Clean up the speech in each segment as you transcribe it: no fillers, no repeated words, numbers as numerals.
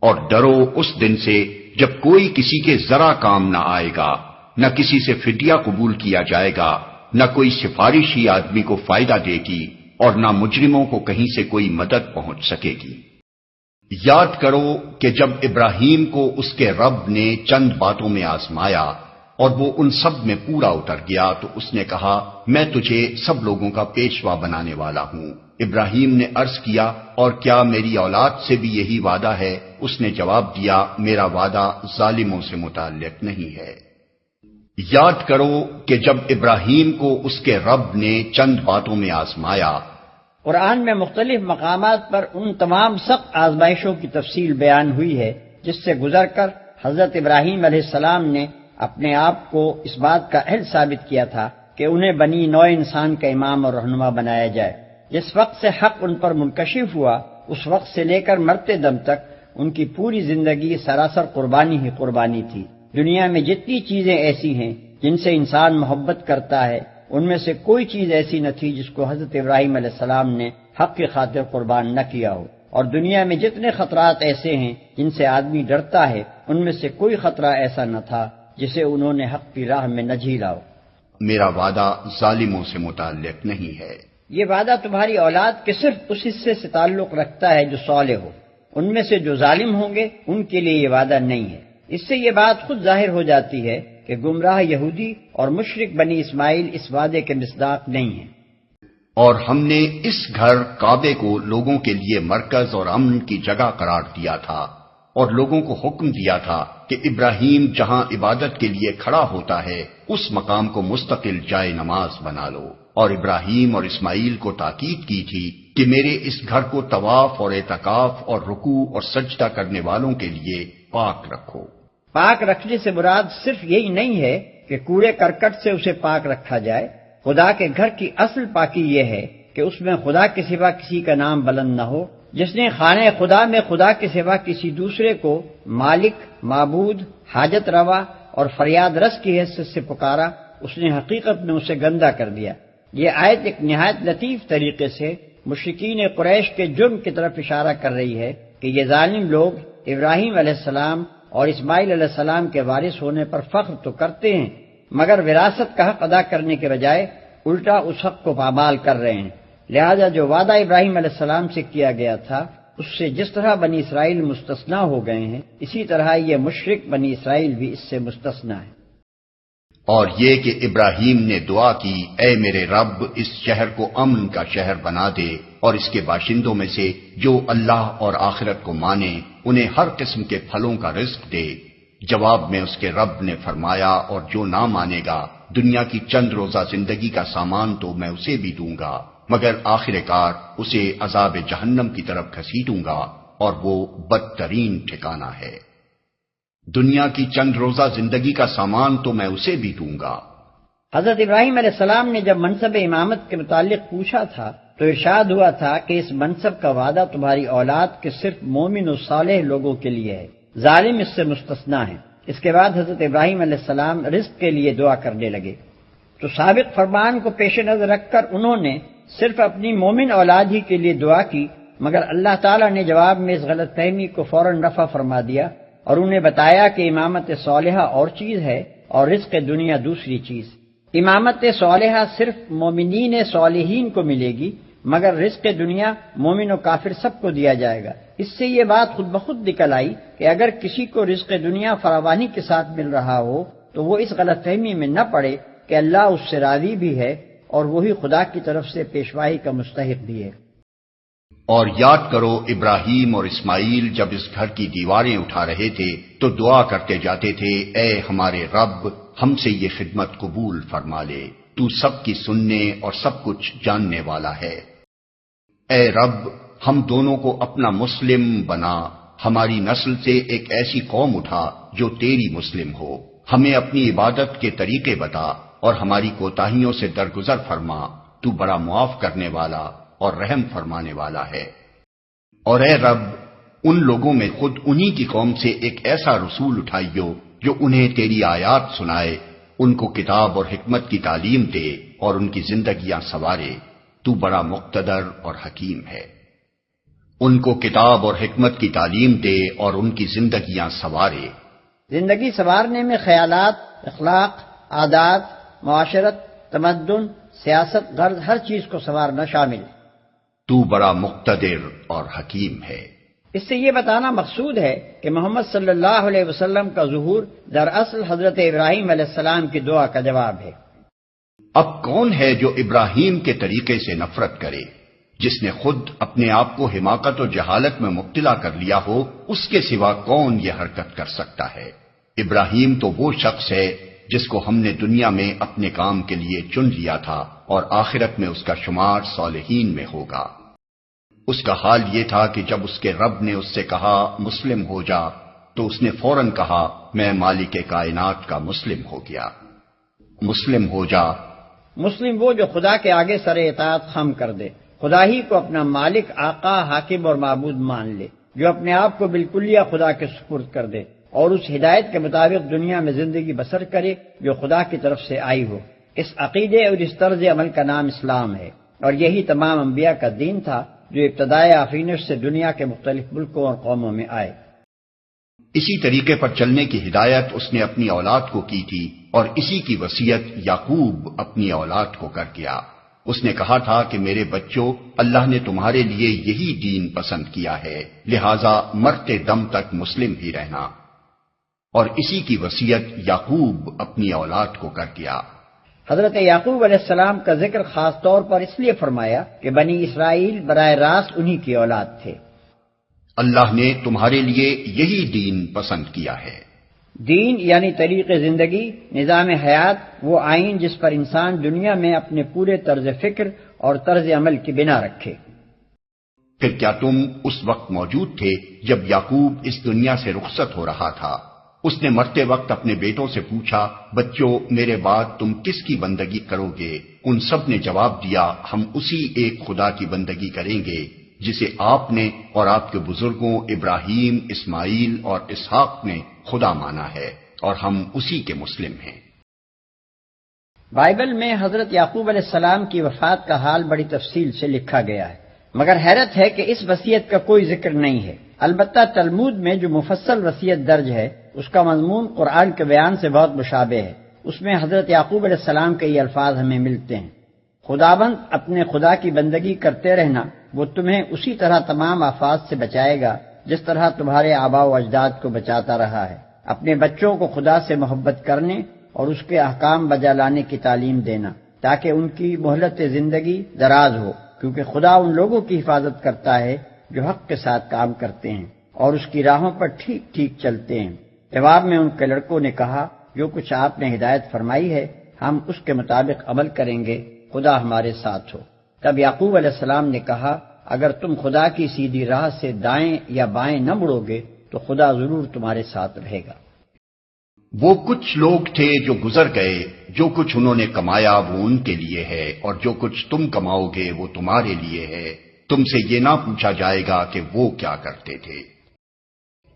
اور ڈرو اس دن سے جب کوئی کسی کے ذرا کام نہ آئے گا، نہ کسی سے فدیہ قبول کیا جائے گا، نہ کوئی سفارشی آدمی کو فائدہ دے گی، اور نہ مجرموں کو کہیں سے کوئی مدد پہنچ سکے گی۔ یاد کرو کہ جب ابراہیم کو اس کے رب نے چند باتوں میں آزمایا اور وہ ان سب میں پورا اتر گیا تو اس نے کہا میں تجھے سب لوگوں کا پیشوا بنانے والا ہوں۔ ابراہیم نے عرض کیا اور کیا میری اولاد سے بھی یہی وعدہ ہے؟ اس نے جواب دیا میرا وعدہ ظالموں سے متعلق نہیں ہے۔ یاد کرو کہ جب ابراہیم کو اس کے رب نے چند باتوں میں آزمایا۔ قرآن میں مختلف مقامات پر ان تمام سخت آزمائشوں کی تفصیل بیان ہوئی ہے جس سے گزر کر حضرت ابراہیم علیہ السلام نے اپنے آپ کو اس بات کا اہل ثابت کیا تھا کہ انہیں بنی نوع انسان کا امام اور رہنما بنایا جائے۔ جس وقت سے حق ان پر منکشف ہوا اس وقت سے لے کر مرتے دم تک ان کی پوری زندگی سراسر قربانی ہی قربانی تھی۔ دنیا میں جتنی چیزیں ایسی ہیں جن سے انسان محبت کرتا ہے ان میں سے کوئی چیز ایسی نہ تھی جس کو حضرت ابراہیم علیہ السلام نے حق کی خاطر قربان نہ کیا ہو، اور دنیا میں جتنے خطرات ایسے ہیں جن سے آدمی ڈرتا ہے ان میں سے کوئی خطرہ ایسا نہ تھا جسے انہوں نے حق کی راہ میں نہ جھیلا ہو۔ میرا وعدہ ظالموں سے متعلق نہیں ہے۔ یہ وعدہ تمہاری اولاد کے صرف اس حصے سے تعلق رکھتا ہے جو صالح ہو، ان میں سے جو ظالم ہوں گے ان کے لیے یہ وعدہ نہیں ہے۔ اس سے یہ بات خود ظاہر ہو جاتی ہے کہ گمراہ یہودی اور مشرک بنی اسماعیل اس وعدے کے مصداق نہیں ہیں۔ اور ہم نے اس گھر کعبے کو لوگوں کے لیے مرکز اور امن کی جگہ قرار دیا تھا، اور لوگوں کو حکم دیا تھا کہ ابراہیم جہاں عبادت کے لیے کھڑا ہوتا ہے اس مقام کو مستقل جائے نماز بنا لو، اور ابراہیم اور اسماعیل کو تاکید کی تھی کہ میرے اس گھر کو طواف اور اعتکاف اور رکوع اور سجدہ کرنے والوں کے لیے پاک رکھو۔ پاک رکھنے سے مراد صرف یہی نہیں ہے کہ کوڑے کرکٹ سے اسے پاک رکھا جائے۔ خدا کے گھر کی اصل پاکی یہ ہے کہ اس میں خدا کے سوا کسی کا نام بلند نہ ہو۔ جس نے خانہ خدا میں خدا کے سوا کسی دوسرے کو مالک، معبود، حاجت روا اور فریاد رس کی حیثیت سے پکارا اس نے حقیقت میں اسے گندا کر دیا۔ یہ آیت ایک نہایت لطیف طریقے سے مشرکین قریش کے جرم کی طرف اشارہ کر رہی ہے کہ یہ ظالم لوگ ابراہیم علیہ السلام اور اسماعیل علیہ السلام کے وارث ہونے پر فخر تو کرتے ہیں مگر وراثت کا حق ادا کرنے کے بجائے الٹا اس حق کو پامال کر رہے ہیں۔ لہذا جو وعدہ ابراہیم علیہ السلام سے کیا گیا تھا اس سے جس طرح بنی اسرائیل مستثنا ہو گئے ہیں اسی طرح یہ مشرک بنی اسرائیل بھی اس سے مستثنا ہے۔ اور یہ کہ ابراہیم نے دعا کی اے میرے رب اس شہر کو امن کا شہر بنا دے اور اس کے باشندوں میں سے جو اللہ اور آخرت کو مانے انہیں ہر قسم کے پھلوں کا رزق دے۔ جواب میں اس کے رب نے فرمایا اور جو نہ مانے گا دنیا کی چند روزہ زندگی کا سامان تو میں اسے بھی دوں گا مگر آخر کار اسے عذاب جہنم کی طرف گھسیٹوں گا اور وہ بدترین ٹھکانہ ہے۔ دنیا کی چند روزہ زندگی کا سامان تو میں اسے بھی دوں گا۔ حضرت ابراہیم علیہ السلام نے جب منصب امامت کے متعلق پوچھا تھا تو ارشاد ہوا تھا کہ اس منصب کا وعدہ تمہاری اولاد کے صرف مومن و صالح لوگوں کے لیے ہے، ظالم اس سے مستثنا ہے۔ اس کے بعد حضرت ابراہیم علیہ السلام رزق کے لیے دعا کرنے لگے تو سابق فرمان کو پیش نظر رکھ کر انہوں نے صرف اپنی مومن اولاد ہی کے لیے دعا کی مگر اللہ تعالیٰ نے جواب میں اس غلط فہمی کو فوراً رفع فرما دیا اور انہیں بتایا کہ امامت صالحہ اور چیز ہے اور رزق دنیا دوسری چیز۔ امامت صالحہ صرف مومنین صالحین کو ملے گی مگر رزق دنیا مومن و کافر سب کو دیا جائے گا۔ اس سے یہ بات خود بخود نکل آئی کہ اگر کسی کو رزق دنیا فراوانی کے ساتھ مل رہا ہو تو وہ اس غلط فہمی میں نہ پڑے کہ اللہ اس سے راضی بھی ہے اور وہی خدا کی طرف سے پیشوائی کا مستحق بھی ہے۔ اور یاد کرو ابراہیم اور اسماعیل جب اس گھر کی دیواریں اٹھا رہے تھے تو دعا کرتے جاتے تھے اے ہمارے رب ہم سے یہ خدمت قبول فرما لے، تو سب کی سننے اور سب کچھ جاننے والا ہے۔ اے رب ہم دونوں کو اپنا مسلم بنا، ہماری نسل سے ایک ایسی قوم اٹھا جو تیری مسلم ہو، ہمیں اپنی عبادت کے طریقے بتا اور ہماری کوتاہیوں سے درگزر فرما، تو بڑا معاف کرنے والا اور رحم فرمانے والا ہے۔ اور اے رب ان لوگوں میں خود انہی کی قوم سے ایک ایسا رسول اٹھائیو جو انہیں تیری آیات سنائے، ان کو کتاب اور حکمت کی تعلیم دے اور ان کی زندگیاں سنوارے، تو بڑا مقتدر اور حکیم ہے۔ ان کو کتاب اور حکمت کی تعلیم دے اور ان کی زندگیاں سنوارے۔ زندگی سنوارنے میں خیالات، اخلاق، عادات، معاشرت، تمدن، سیاست، غرض ہر چیز کو سنوارنا شامل ہے۔ تو بڑا مقتدر اور حکیم ہے۔ اس سے یہ بتانا مقصود ہے کہ محمد صلی اللہ علیہ وسلم کا ظہور دراصل حضرت ابراہیم علیہ السلام کی دعا کا جواب ہے۔ اب کون ہے جو ابراہیم کے طریقے سے نفرت کرے؟ جس نے خود اپنے آپ کو حماقت و جہالت میں مبتلا کر لیا ہو، اس کے سوا کون یہ حرکت کر سکتا ہے؟ ابراہیم تو وہ شخص ہے جس کو ہم نے دنیا میں اپنے کام کے لیے چن لیا تھا اور آخرت میں اس کا شمار صالحین میں ہوگا۔ اس کا حال یہ تھا کہ جب اس کے رب نے اس سے کہا مسلم ہو جا، تو اس نے فوراً کہا میں مالک کائنات کا مسلم ہو گیا۔ مسلم ہو جا، مسلم وہ جو خدا کے آگے سر اطاعت خم کر دے، خدا ہی کو اپنا مالک، آقا، حاکم اور معبود مان لے، جو اپنے آپ کو بالکلیہ خدا کے سپرد کر دے اور اس ہدایت کے مطابق دنیا میں زندگی بسر کرے جو خدا کی طرف سے آئی ہو۔ اس عقیدے اور اس طرز عمل کا نام اسلام ہے، اور یہی تمام انبیاء کا دین تھا جو ابتدائے آفرینش سے دنیا کے مختلف ملکوں اور قوموں میں آئے۔ اسی طریقے پر چلنے کی ہدایت اس نے اپنی اولاد کو کی تھی، اور اسی کی وصیت یعقوب اپنی اولاد کو کر گیا۔ اس نے کہا تھا کہ میرے بچوں، اللہ نے تمہارے لیے یہی دین پسند کیا ہے، لہذا مرتے دم تک مسلم ہی رہنا، اور اسی کی وصیت یعقوب اپنی اولاد کو کر گیا۔ حضرت یعقوب علیہ السلام کا ذکر خاص طور پر اس لیے فرمایا کہ بنی اسرائیل براہ راست انہی کی اولاد تھے۔ اللہ نے تمہارے لیے یہی دین پسند کیا ہے۔ دین یعنی طریق زندگی، نظام حیات، وہ آئین جس پر انسان دنیا میں اپنے پورے طرز فکر اور طرز عمل کی بنا رکھے۔ پھر کیا تم اس وقت موجود تھے جب یعقوب اس دنیا سے رخصت ہو رہا تھا؟ اس نے مرتے وقت اپنے بیٹوں سے پوچھا، بچوں میرے بعد تم کس کی بندگی کرو گے؟ ان سب نے جواب دیا، ہم اسی ایک خدا کی بندگی کریں گے جسے آپ نے اور آپ کے بزرگوں ابراہیم، اسماعیل اور اسحاق نے خدا مانا ہے، اور ہم اسی کے مسلم ہیں۔ بائبل میں حضرت یعقوب علیہ السلام کی وفات کا حال بڑی تفصیل سے لکھا گیا ہے، مگر حیرت ہے کہ اس وصیت کا کوئی ذکر نہیں ہے۔ البتہ تلمود میں جو مفصل وصیت درج ہے، اس کا مضمون قرآن کے بیان سے بہت مشابہ ہے۔ اس میں حضرت یعقوب علیہ السلام کے یہ الفاظ ہمیں ملتے ہیں، خداوند اپنے خدا کی بندگی کرتے رہنا، وہ تمہیں اسی طرح تمام آفات سے بچائے گا جس طرح تمہارے آباء و اجداد کو بچاتا رہا ہے۔ اپنے بچوں کو خدا سے محبت کرنے اور اس کے احکام بجا لانے کی تعلیم دینا تاکہ ان کی مہلت زندگی دراز ہو، کیونکہ خدا ان لوگوں کی حفاظت کرتا ہے جو حق کے ساتھ کام کرتے ہیں اور اس کی راہوں پر ٹھیک ٹھیک چلتے ہیں۔ جواب میں ان کے لڑکوں نے کہا، جو کچھ آپ نے ہدایت فرمائی ہے ہم اس کے مطابق عمل کریں گے، خدا ہمارے ساتھ ہو۔ تب یعقوب علیہ السلام نے کہا، اگر تم خدا کی سیدھی راہ سے دائیں یا بائیں نہ مڑو گے تو خدا ضرور تمہارے ساتھ رہے گا۔ وہ کچھ لوگ تھے جو گزر گئے، جو کچھ انہوں نے کمایا وہ ان کے لیے ہے، اور جو کچھ تم کماؤ گے وہ تمہارے لیے ہے۔ تم سے یہ نہ پوچھا جائے گا کہ وہ کیا کرتے تھے۔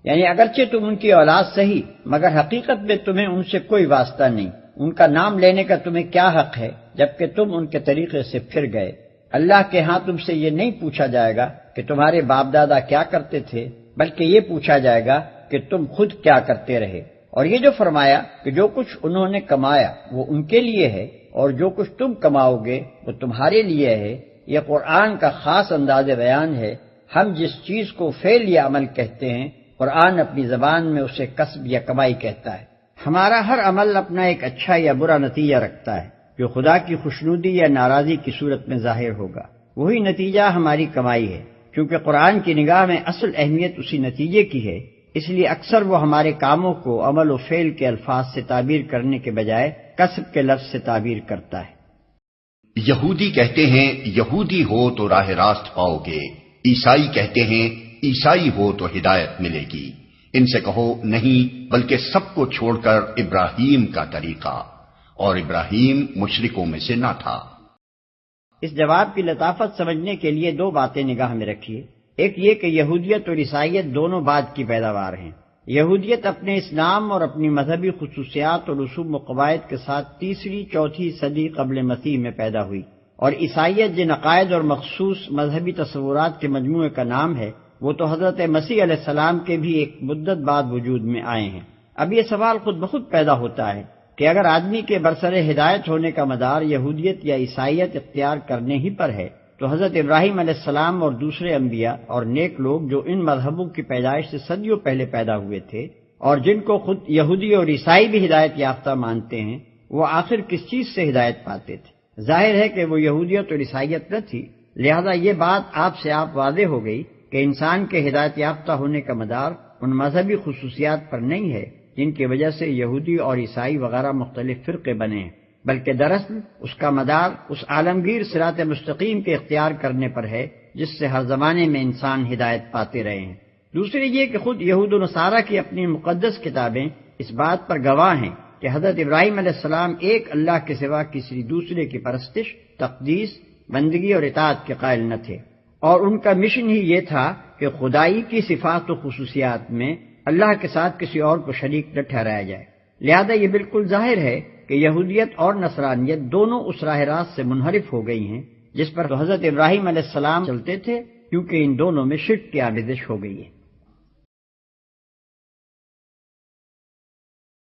یعنی اگرچہ تم ان کی اولاد صحیح، مگر حقیقت میں تمہیں ان سے کوئی واسطہ نہیں۔ ان کا نام لینے کا تمہیں کیا حق ہے جبکہ تم ان کے طریقے سے پھر گئے؟ اللہ کے ہاں تم سے یہ نہیں پوچھا جائے گا کہ تمہارے باپ دادا کیا کرتے تھے، بلکہ یہ پوچھا جائے گا کہ تم خود کیا کرتے رہے۔ اور یہ جو فرمایا کہ جو کچھ انہوں نے کمایا وہ ان کے لیے ہے اور جو کچھ تم کماؤ گے وہ تمہارے لیے ہے، یہ قرآن کا خاص انداز بیان ہے۔ ہم جس چیز کو فعل یا عمل کہتے ہیں، قرآن اپنی زبان میں اسے کسب یا کمائی کہتا ہے۔ ہمارا ہر عمل اپنا ایک اچھا یا برا نتیجہ رکھتا ہے جو خدا کی خوشنودی یا ناراضی کی صورت میں ظاہر ہوگا، وہی نتیجہ ہماری کمائی ہے۔ کیونکہ قرآن کی نگاہ میں اصل اہمیت اسی نتیجے کی ہے، اس لیے اکثر وہ ہمارے کاموں کو عمل و فعل کے الفاظ سے تعبیر کرنے کے بجائے کسب کے لفظ سے تعبیر کرتا ہے۔ یہودی کہتے ہیں یہودی ہو تو راہ راست پاؤ گے، عیسائی کہتے ہیں عیسائی ہو تو ہدایت ملے گی۔ ان سے کہو نہیں، بلکہ سب کو چھوڑ کر ابراہیم کا طریقہ، اور ابراہیم مشرکوں میں سے نہ تھا۔ اس جواب کی لطافت سمجھنے کے لیے دو باتیں نگاہ میں رکھیے۔ ایک یہ کہ یہودیت اور عیسائیت دونوں بعد کی پیداوار ہیں۔ یہودیت اپنے اسلام اور اپنی مذہبی خصوصیات اور رسوم و قواعد کے ساتھ تیسری چوتھی صدی قبل مسیح میں پیدا ہوئی، اور عیسائیت جن عقائد اور مخصوص مذہبی تصورات کے مجموعے کا نام ہے، وہ تو حضرت مسیح علیہ السلام کے بھی ایک مدت بعد وجود میں آئے ہیں۔ اب یہ سوال خود بخود پیدا ہوتا ہے کہ اگر آدمی کے برسر ہدایت ہونے کا مدار یہودیت یا عیسائیت اختیار کرنے ہی پر ہے، تو حضرت ابراہیم علیہ السلام اور دوسرے انبیاء اور نیک لوگ جو ان مذہبوں کی پیدائش سے صدیوں پہلے پیدا ہوئے تھے اور جن کو خود یہودی اور عیسائی بھی ہدایت یافتہ مانتے ہیں، وہ آخر کس چیز سے ہدایت پاتے تھے؟ ظاہر ہے کہ وہ یہودیت اور عیسائیت نہ تھی، لہذا یہ بات آپ سے آپ واضح ہو گئی کہ انسان کے ہدایت یافتہ ہونے کا مدار ان مذہبی خصوصیات پر نہیں ہے جن کی وجہ سے یہودی اور عیسائی وغیرہ مختلف فرقے بنے ہیں، بلکہ دراصل اس کا مدار اس عالمگیر صراط مستقیم کے اختیار کرنے پر ہے جس سے ہر زمانے میں انسان ہدایت پاتے رہے ہیں۔ دوسری یہ کہ خود یہود و نصارہ کی اپنی مقدس کتابیں اس بات پر گواہ ہیں کہ حضرت ابراہیم علیہ السلام ایک اللہ کے سوا کسی دوسرے کی پرستش، تقدیس، بندگی اور اطاعت کے قائل نہ تھے، اور ان کا مشن ہی یہ تھا کہ خدائی کی صفات و خصوصیات میں اللہ کے ساتھ کسی اور کو شریک نہ ٹھہرایا جائے۔ لہذا یہ بالکل ظاہر ہے کہ یہودیت اور نصرانیت دونوں اس راہ راست سے منحرف ہو گئی ہیں جس پر حضرت ابراہیم علیہ السلام چلتے تھے، کیونکہ ان دونوں میں شرک کی آمیزش ہو گئی ہے۔